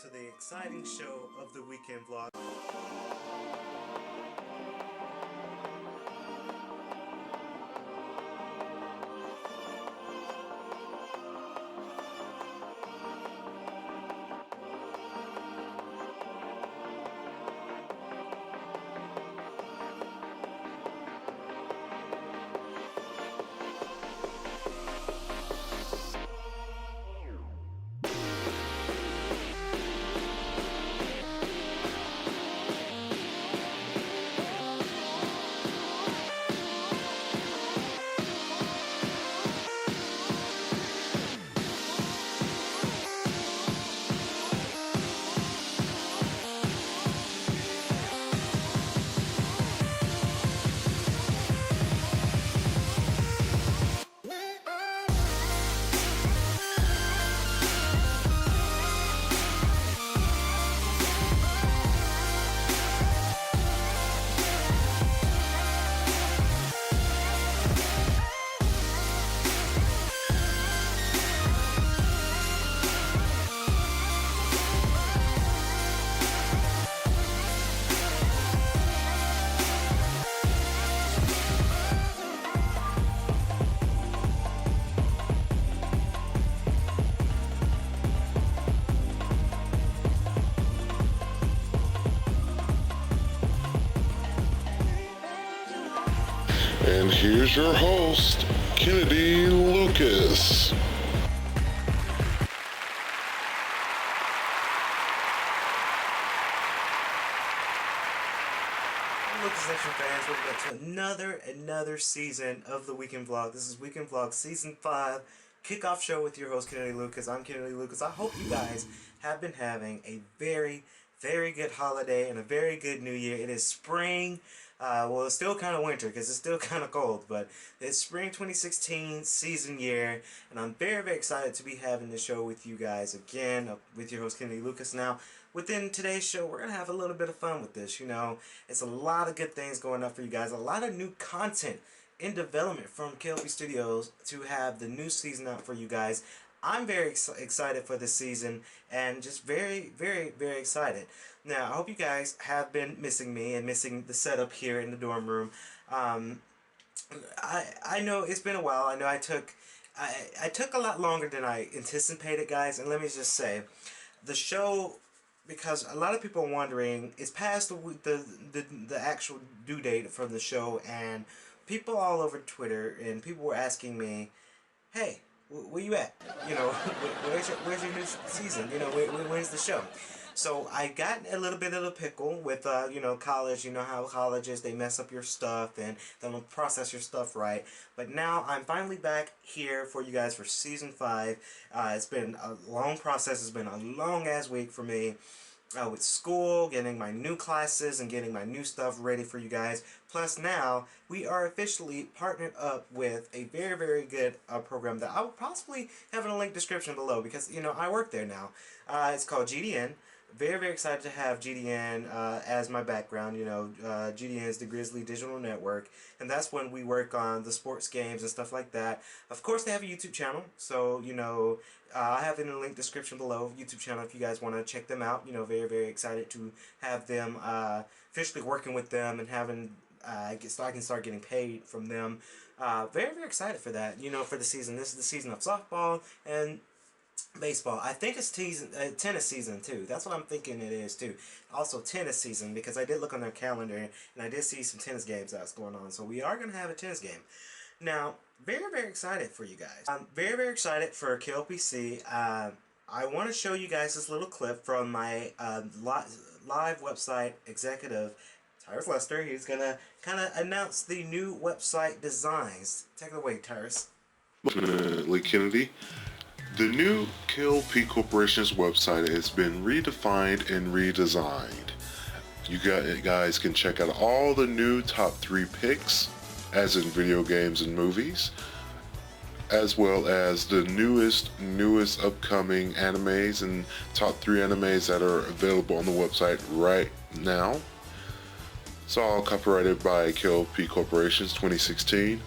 to the exciting show of the weekend vlog. And here's your host, Kennedy Lucas. Lucas Nation fans, welcome back to another season of the Weekend Vlog. This is Weekend Vlog Season 5 kickoff show with your host, Kennedy Lucas. I'm Kennedy Lucas. I hope you guys have been having a very good holiday and a very good new year. It is spring. Well, it's still kind of winter because it's still kind of cold, but it's spring 2016 season year, and I'm very excited to be having this show with you guys again, with your host, Kennedy Lucas. Now, within today's show, we're going to have a little bit of fun with this. You know, it's a lot of good things going up for you guys, a lot of new content in development from K.L.P Studios to have the new season out for you guys. I'm very excited for this season and just very excited. Now, I hope you guys have been missing me and missing the setup here in the dorm room. I know it's been a while. I know I took a lot longer than I anticipated, guys. And let me just say, the show, because a lot of people are wondering, it's past the actual due date from the show, and people all over Twitter and people were asking me, hey, where you at? You know, where's your new season? You know, where's the show? So I got a little bit of a pickle with, you know, college. You know how colleges, they mess up your stuff and they don't process your stuff right. But now I'm finally back here for you guys for Season 5. It's been a long process. It's been a long-ass week for me. With school, getting my new classes, and getting my new stuff ready for you guys. Plus now, we are officially partnered up with a very good program that I will possibly have in a link description below, because, you know, I work there now. It's called GDN. Very excited to have GDN as my background. You know, GDN is the Grizzly Digital Network, and that's when we work on the sports games and stuff like that. Of course, they have a YouTube channel, so, you know, I have it in the link description below, YouTube channel, if you guys want to check them out. You know, very excited to have them, officially working with them and having, so I can start getting paid from them. Very excited for that, you know, for the season. This is the season of softball and baseball. I think it's tennis season too. That's what I'm thinking it is too. Also tennis season, because I did look on their calendar and I did see some tennis games that's going on. So we are going to have a tennis game. Now, very excited for you guys. I'm very excited for KLPC. I want to show you guys this little clip from my live website executive, Tyrus Lester. He's going to kind of announce the new website designs. Take it away, Tyrus. Definitely, Kennedy. The new K.L.P Corporation's website has been redefined and redesigned. You guys can check out all the new top 3 picks, as in video games and movies, as well as the newest upcoming animes and top 3 animes that are available on the website right now. It's all copyrighted by K.L.P Corporation's 2016.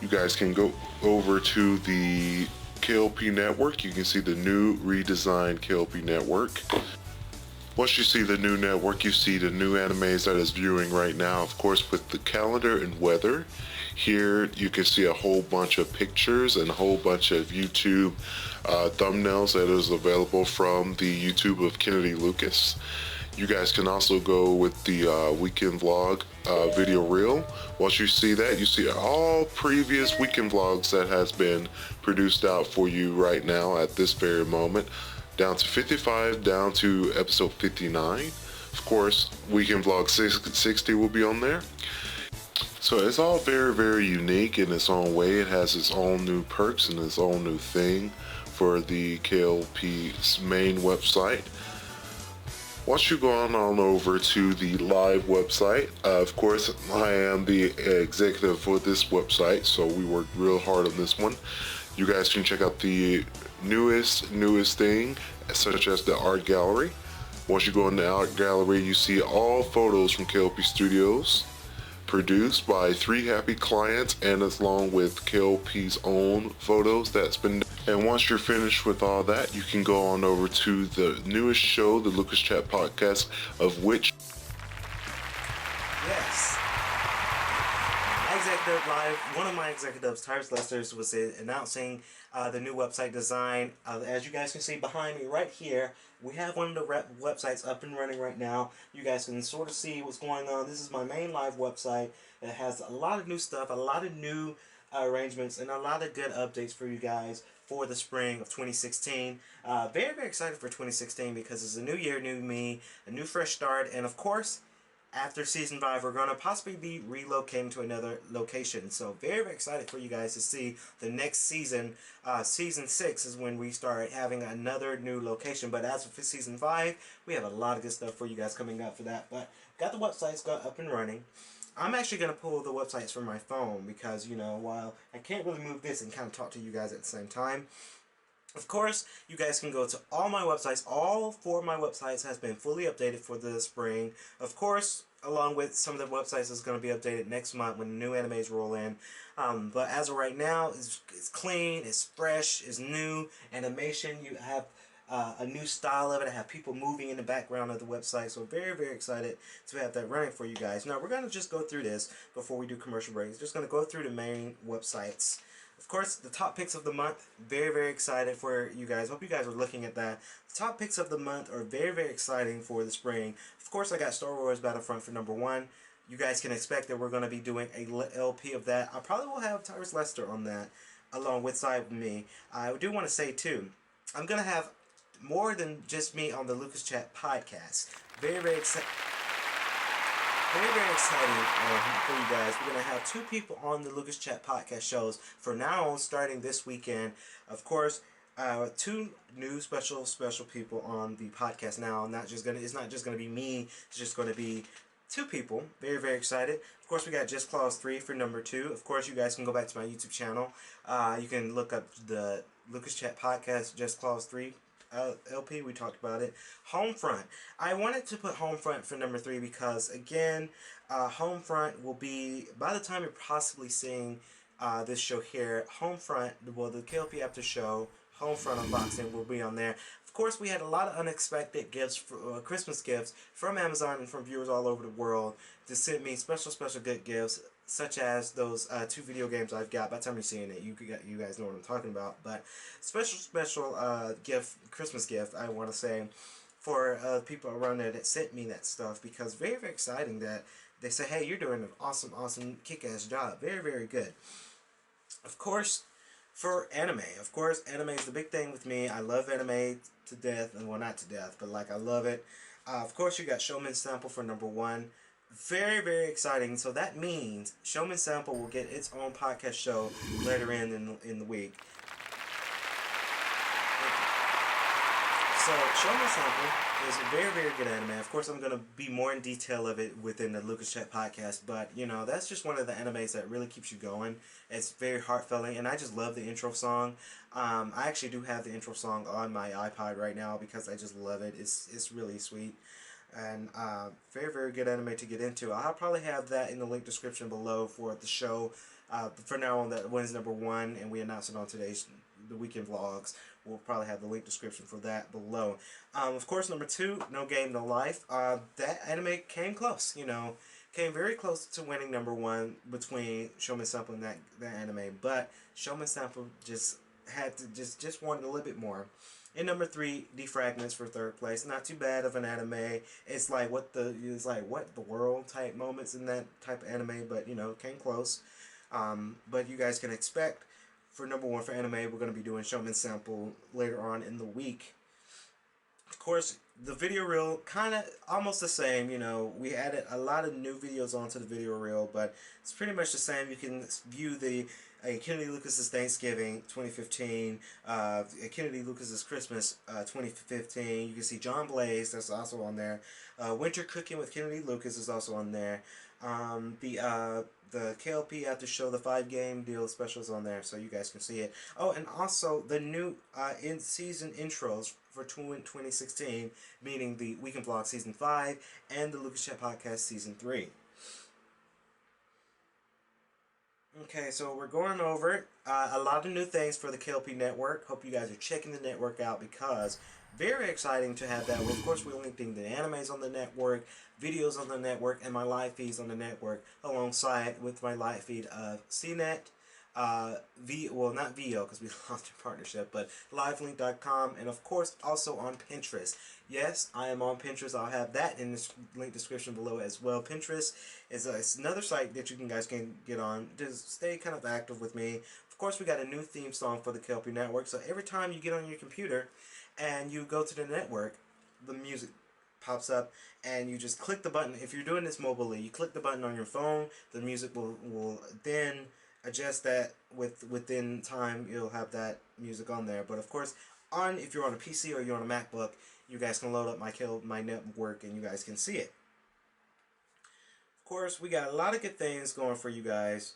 You guys can go over to the K.L.P network. You can see the new redesigned K.L.P network. Once you see the new network, you see the new animes that is viewing right now. Of course, with the calendar and weather. Here you can see a whole bunch of pictures and a whole bunch of YouTube thumbnails that is available from the YouTube of Kennedy Lucas. You guys can also go with the weekend vlog video reel. Once you see that, you see all previous weekend vlogs that has been produced out for you right now at this very moment, down to 55, down to episode 59. Of course, weekend vlog 60 will be on there. So it's all very, very unique in its own way. It has its own new perks and its own new thing for the K.L.P's main website. Once you go on over to the live website, of course, I am the executive for this website, so we worked real hard on this one. You guys can check out the newest thing, such as the art gallery. Once you go in the art gallery, you see all photos from K.L.P Studios, produced by 3 happy clients, and along with K.L.P's own photos that's been. And once you're finished with all that, you can go on over to the newest show, the Lucas Chat podcast, of which. Yes. My executive live, one of my executives, Tyrus Lesters, was announcing the new website design. As you guys can see behind me right here, we have one of the websites up and running right now. You guys can sort of see what's going on. This is my main live website. It has a lot of new stuff, a lot of new arrangements, and a lot of good updates for you guys for the spring of 2016. Very, very excited for 2016 because it's a new year, new me, a new fresh start, and of course, after season 5, we're going to possibly be relocating to another location. So very, very excited for you guys to see the next season. Season 6 is when we start having another new location. But as for season 5, we have a lot of good stuff for you guys coming up for that. But got the websites got up and running. I'm actually going to pull the websites from my phone because, you know, while I can't really move this and kind of talk to you guys at the same time, of course, you guys can go to all my websites. All 4 of my websites has been fully updated for the spring. Of course, along with some of the websites is going to be updated next month when the new animes roll in. But as of right now, it's clean, it's fresh, it's new animation. You have a new style of it. I have people moving in the background of the website. So very, very excited to have that running for you guys. Now, we're going to just go through this before we do commercial breaks. Just going to go through the main websites. Of course, the top picks of the month, very, very excited for you guys. Hope you guys are looking at that. The top picks of the month are very, very exciting for the spring. Of course, I got Star Wars Battlefront for number 1. You guys can expect that we're going to be doing a LP of that. I probably will have Tyrus Lester on that along with Side with me. I do want to say, too, I'm going to have more than just me on the Lucas Chat podcast. Very, very excited. Very, very exciting for you guys. We're going to have 2 people on the Lucas Chat podcast shows for now on starting this weekend. Of course, 2 new special people on the podcast now. It's not just gonna be me. It's just gonna be 2 people. Very, very excited. Of course, we got Just Clause 3 for number 2. Of course, you guys can go back to my YouTube channel. You can look up the Lucas Chat podcast Just Clause 3. LP, we talked about it. Homefront. I wanted to put Homefront for number 3 because, again, Homefront will be, by the time you're possibly seeing this show here, Homefront, well, the K.L.P after show, Homefront unboxing will be on there. Of course, we had a lot of unexpected gifts, Christmas gifts from Amazon and from viewers all over the world to send me special good gifts, such as those 2 video games I've got. By the time you're seeing it, you guys know what I'm talking about. But special gift, Christmas gift, I want to say, for people around there that sent me that stuff, because very, very exciting that they say, hey, you're doing an awesome, kick-ass job. Very, very good. Of course, for anime. Of course, anime is the big thing with me. I love anime to death, and well, not to death, but like I love it. Of course, you got Showman Sample for number 1. Very, very exciting. So that means Showman Sample will get its own podcast show later in the week. So Showman Sample is a very, very good anime. Of course, I'm going to be more in detail of it within the Lucas Chat podcast, but, you know, that's just one of the animes that really keeps you going. It's very heartfelt, and I just love the intro song. I actually do have the intro song on my iPod right now because I just love it. It's really sweet. And very, very good anime to get into. I'll probably have that in the link description below for the show. For now on, that wins number 1, and we announced it on today's the weekend vlogs. We'll probably have the link description for that below. Of course, number 2, No Game No Life. That anime came close. Came very close to winning number 1 between Showman Sample and that anime, but Showman Sample just had to just wanted a little bit more. In number 3, Defragments for 3rd place. Not too bad of an anime. It's like what the world type moments in that type of anime, but came close. But you guys can expect for number 1 for anime, we're going to be doing Showman Sample later on in the week. Of course, the video reel kind of almost the same. We added a lot of new videos onto the video reel, but it's pretty much the same. You can view the Kennedy Lucas's Thanksgiving 2015, Kennedy Lucas's Christmas 2015. You can see John Blaze, that's also on there. Winter Cooking with Kennedy Lucas is also on there. The K.L.P after show, the 5-game deal specials on there, so you guys can see it. Oh, and also the new in-season intros for 2016, meaning the Weekend Vlog Season 5 and the Lucas Chat Podcast Season 3. Okay, so we're going over a lot of new things for the K.L.P network. Hope you guys are checking the network out because very exciting to have that. Well, of course, we're linking the animes on the network, videos on the network, and my live feeds on the network alongside with my live feed of CNET, not VO because we lost a partnership, but livelink.com, and of course also on Pinterest. Yes, I am on Pinterest. I'll have that in the link description below as well. Pinterest is it's another site that you guys can get on to stay kind of active with me. Of course, we got a new theme song for the K.L.P network, so every time you get on your computer and you go to the network, the music pops up and you just click the button. If you're doing this mobilely, you click the button on your phone, the music will then adjust that within time. You'll have that music on there. But of course, if you're on a PC or you're on a MacBook, you guys can load up my network and you guys can see it. Of course, we got a lot of good things going for you guys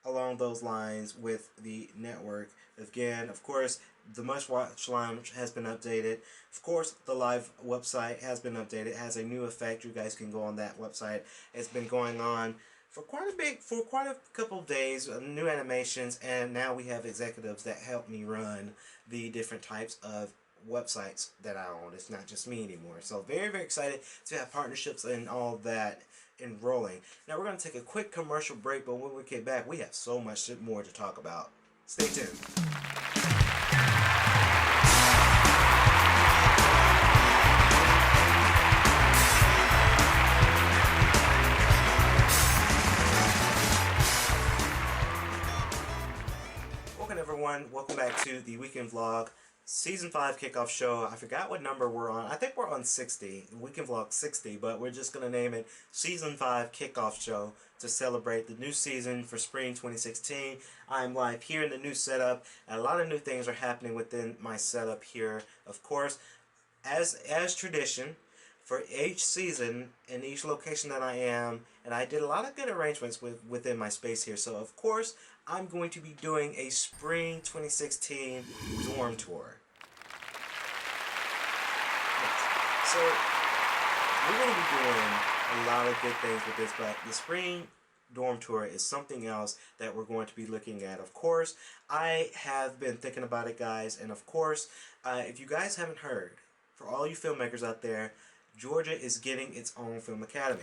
along those lines with the network. Again, of course, the Must Watch Lounge has been updated. Of course, the live website has been updated. It has a new effect. You guys can go on that website. It's been going on for quite a couple of days, new animations, and now we have executives that help me run the different types of websites that I own. It's not just me anymore. So very, very excited to have partnerships and all that enrolling. Now we're going to take a quick commercial break, but when we get back, we have so much more to talk about. Stay tuned. Welcome back to the Weekend Vlog Season 5 Kickoff Show. I forgot what number we're on. I think we're on 60. Weekend Vlog 60, but we're just going to name it Season 5 Kickoff Show to celebrate the new season for spring 2016. I'm live here in the new setup, and a lot of new things are happening within my setup here. Of course, as tradition, for each season and each location that I am, and I did a lot of good arrangements within my space here. So of course, I'm going to be doing a spring 2016 dorm tour. Yes. So we're going to be doing a lot of good things with this, but the spring dorm tour is something else that we're going to be looking at. Of course, I have been thinking about it, guys, and of course, if you guys haven't heard, for all you filmmakers out there, Georgia is getting its own film academy.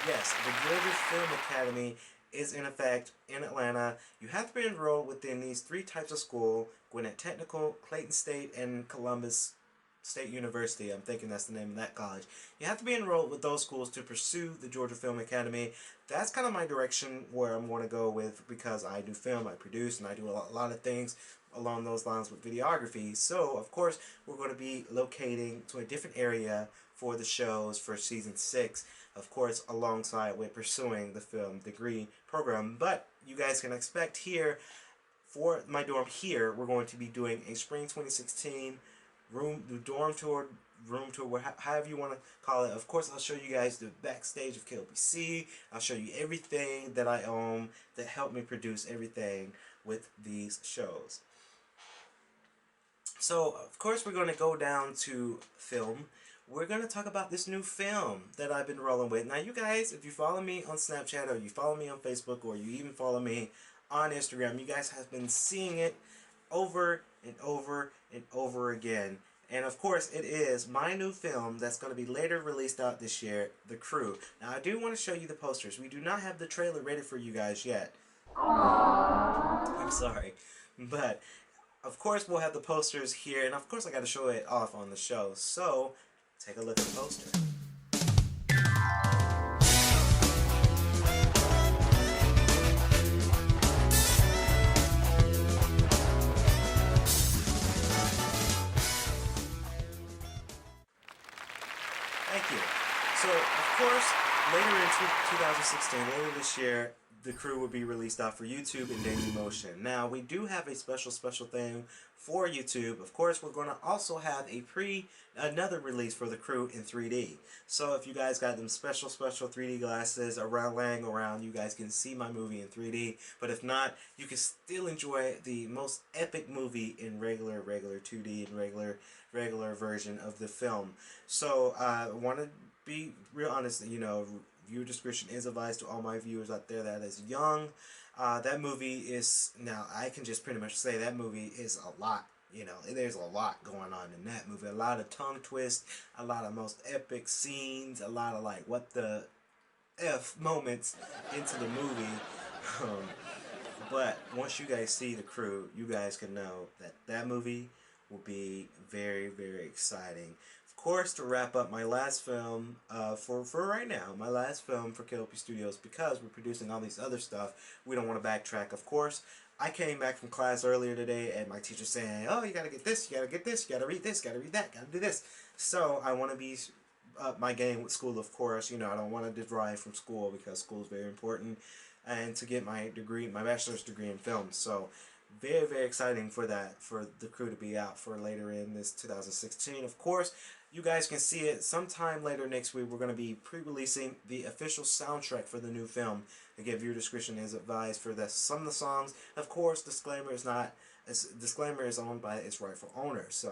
Yes, the Georgia Film Academy is in effect in Atlanta. You have to be enrolled within these 3 types of school: Gwinnett Technical, Clayton State, and Columbus State University. I'm thinking that's the name of that college. You have to be enrolled with those schools to pursue the Georgia Film Academy. That's kind of my direction where I'm going to go with, because I do film, I produce, and I do a lot of things along those lines with videography. So of course we're going to be locating to a different area for the shows for season 6, of course, alongside with pursuing the film degree program. But you guys can expect here for my dorm here, we're going to be doing a spring 2016 dorm tour, room tour, however you want to call it. Of course, I'll show you guys the backstage of KLPC. I'll show you everything that I own that helped me produce everything with these shows. So, of course, we're going to go down to film. We're going to talk about this new film that I've been rolling with. Now, you guys, if you follow me on Snapchat, or you follow me on Facebook, or you even follow me on Instagram, you guys have been seeing it over and over and over again. And of course, it is my new film that's going to be later released out this year, The Crew. Now, I do want to show you the posters. We do not have the trailer ready for you guys yet. I'm sorry. But, of course, we'll have the posters here. And, of course, I got to show it off on the show. So, take a look at the poster. Thank you. So, of course, later in 2016, later this year, The Crew will be released out for YouTube and Dailymotion. Now, we do have a special thing for YouTube. Of course, we're going to also have another release for The Crew in 3D. So, if you guys got them special 3D glasses laying around, you guys can see my movie in 3D. But if not, you can still enjoy the most epic movie in regular 2D and regular version of the film. So I want to be real honest, viewer discretion is advised to all my viewers out there that is young. That movie is, now I can just pretty much say that movie is a lot. There's a lot going on in that movie. A lot of tongue twists, a lot of most epic scenes, a lot of like what the F moments into the movie. But once you guys see The Crew, you guys can know that movie will be very exciting. Of course, to wrap up my last film for right now, my last film for K.L.P Studios, because we're producing all these other stuff, we don't want to backtrack. Of course, I came back from class earlier today and my teacher saying, oh, you gotta get this, you gotta get this, you gotta read this, you gotta read that, you gotta do this. So I want to be up my game with school, of course. I don't want to drive from school because school is very important, and to get my degree, my bachelor's degree in film. So very exciting for that, for The Crew to be out for later in this 2016. Of course, you guys can see it sometime later next week. We're going to be pre-releasing the official soundtrack for the new film. Again, viewer discretion is advised for that. Some of the songs, of course, disclaimer is owned by its rightful owner. So,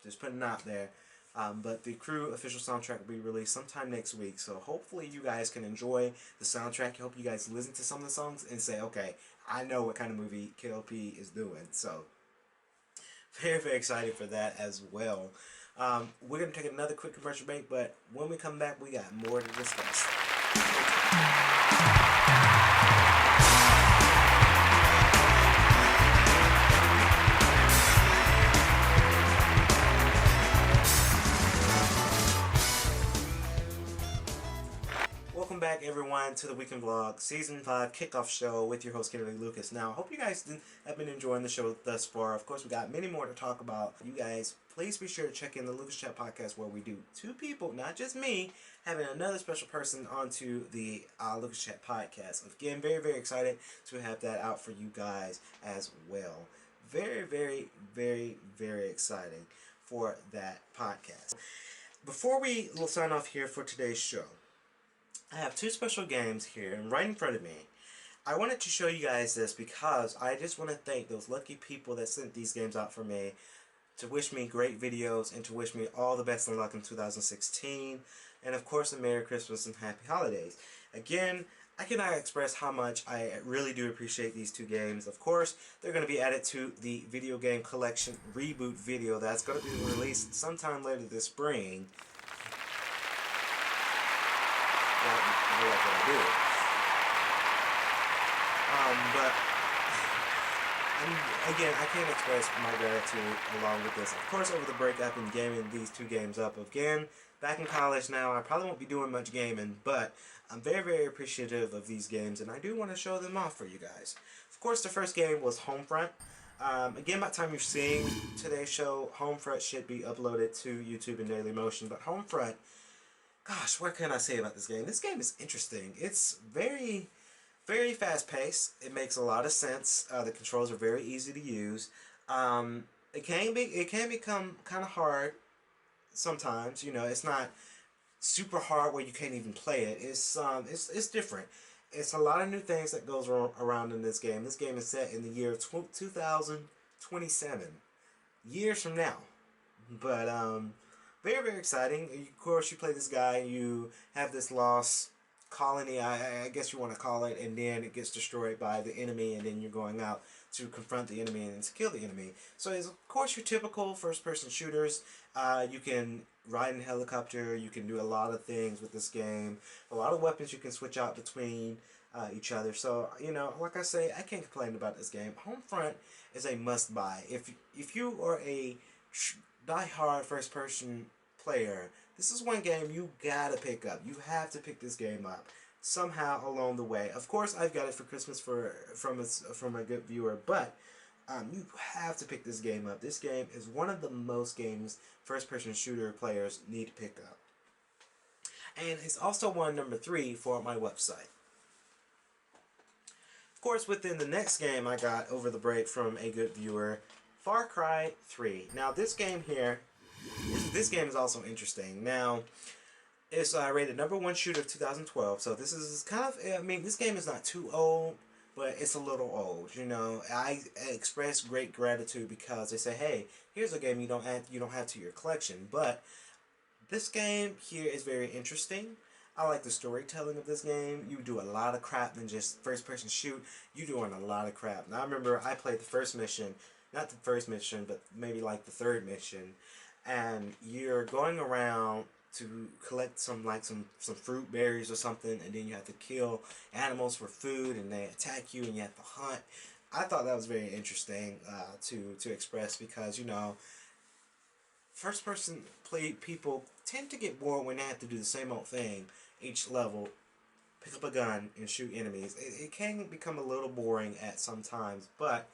just putting it out there. But the Crew official soundtrack will be released sometime next week. So hopefully you guys can enjoy the soundtrack. I hope you guys listen to some of the songs and say, okay, I know what kind of movie K.L.P is doing. So very excited for that as well. We're going to take another quick commercial break, but when we come back, we got more to discuss. Welcome back, everyone, to the Weekend Vlog Season 5 Kickoff Show with your host, K.L.P. Lucas. Now, I hope you guys have been enjoying the show thus far. Of course, we got many more to talk about. You guys, please be sure to check in the Lucas Chat podcast, where we do two people, not just me, having another special person onto the Lucas Chat podcast. Again, very excited to have that out for you guys as well. Very exciting for that podcast. Before we sign off here for today's show, I have two special games here right in front of me. I wanted to show you guys this because I just want to thank those lucky people that sent these games out for me, to wish me great videos and to wish me all the best of luck in 2016, and of course a Merry Christmas and Happy Holidays. Again, I cannot express how much I really do appreciate these two games. Of course, they're going to be added to the video game collection reboot video that's going to be released sometime later this spring. But again, I can't express my gratitude along with this. Of course, over the break, I've been gaming these two games up. Again, back in college now, I probably won't be doing much gaming, but I'm very appreciative of these games, and I do want to show them off for you guys. Of course, the first game was Homefront. Again, by the time you're seeing today's show, Homefront should be uploaded to YouTube and Dailymotion. But Homefront, gosh, what can I say about this game? This game is interesting. It's very fast-paced. It makes a lot of sense. The controls are very easy to use. It can become kind of hard sometimes. It's not super hard where you can't even play it. It's different. It's a lot of new things that goes around in this game. This game is set in the year of 2027, years from now. But very exciting. Of course, you play this guy. You have this lost colony, I guess you want to call it, and then it gets destroyed by the enemy, and then you're going out to confront the enemy and to kill the enemy. So it's of course your typical first-person shooters. You can ride in a helicopter. You can do a lot of things with this game. A lot of weapons you can switch out between each other. So like I say, I can't complain about this game. Homefront is a must-buy. If you are a die-hard first-person player, this is one game you gotta pick up. You have to pick this game up somehow along the way. Of course, I've got it for Christmas from a good viewer, but you have to pick this game up. This game is one of the most games first-person shooter players need to pick up, and it's also one number 3 for my website. Of course, within the next game I got over the break from a good viewer, Far Cry 3. Now this game here, this game is also interesting. Now, it's rated number 1 shooter of 2012, so this is kind of, I mean, this game is not too old, but it's a little old. I express great gratitude because they say, hey, here's a game you don't have to your collection. But this game here is very interesting. I like the storytelling of this game. You do a lot of crap than just first person shoot. You're doing a lot of crap. Now I remember I played the first mission, not the first mission, but maybe like the third mission, and you're going around to collect some fruit berries or something, and then you have to kill animals for food, and they attack you, and you have to hunt. I thought that was very interesting to express because first person play people tend to get bored when they have to do the same old thing each level. Pick up a gun and shoot enemies. It can become a little boring at some times, but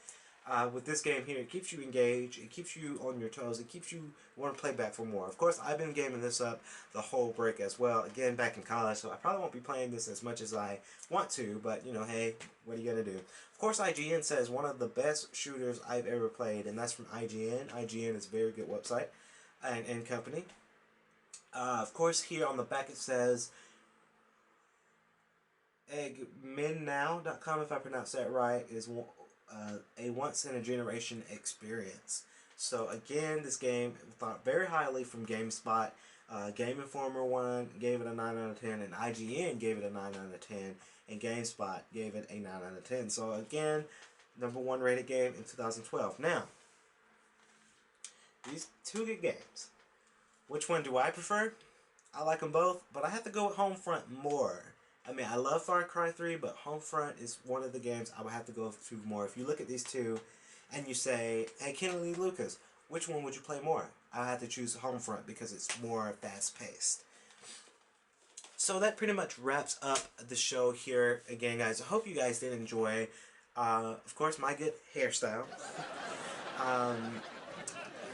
with this game here, it keeps you engaged, it keeps you on your toes, it keeps you want to play back for more. Of course, I've been gaming this up the whole break as well, again back in college, so I probably won't be playing this as much as I want to, but hey, what are you going to do? Of course, IGN says one of the best shooters I've ever played, and that's from IGN. IGN is a very good website and company. Of course, here on the back it says eggminnow.com, if I pronounce that right, is a once-in-a-generation experience. So again, this game thought very highly from GameSpot. Game Informer 1 gave it a 9 out of 10, and IGN gave it a 9 out of 10, and GameSpot gave it a 9 out of 10. So again, number 1 rated game in 2012. Now, these two good games. Which one do I prefer? I like them both, but I have to go with Homefront more. I mean, I love Far Cry 3, but Homefront is one of the games I would have to go to more. If you look at these two, and you say, hey, Kennedy Lucas, which one would you play more? I have to choose Homefront because it's more fast-paced. So that pretty much wraps up the show here again, guys. I hope you guys did enjoy, of course, my good hairstyle.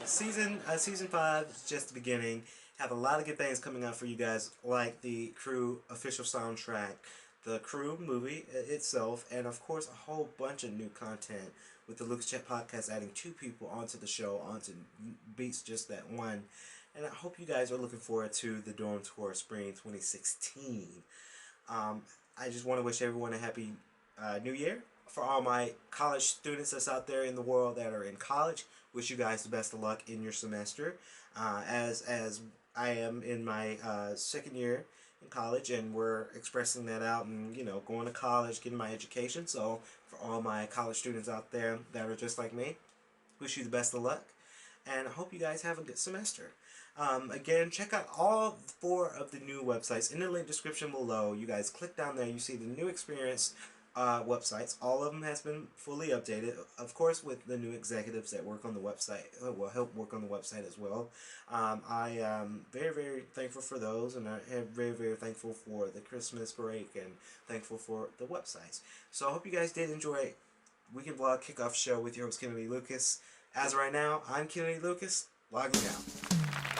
Season 5 is just the beginning. Have a lot of good things coming out for you guys, like the Crew official soundtrack, the Crew movie itself, and of course a whole bunch of new content with the Lucas Chat podcast adding 2 people onto the show, onto Beats Just That One. And I hope you guys are looking forward to the Dorm Tour Spring 2016. I just want to wish everyone a happy New Year. For all my college students that's out there in the world that are in college, wish you guys the best of luck in your semester. As I am in my second year in college, and we're expressing that out and going to college, getting my education. So for all my college students out there that are just like me, wish you the best of luck, and I hope you guys have a good semester. Again, check out all 4 of the new websites in the link description below. You guys click down there, you see the new experience websites. All of them has been fully updated, of course, with the new executives that work on the website, will help work on the website as well. I am very, very thankful for those, and I am very, very thankful for the Christmas break, and thankful for the websites. So I hope you guys did enjoy Weekend Vlog Kickoff Show with your host Kennedy Lucas. As of right now, I'm Kennedy Lucas, logging out.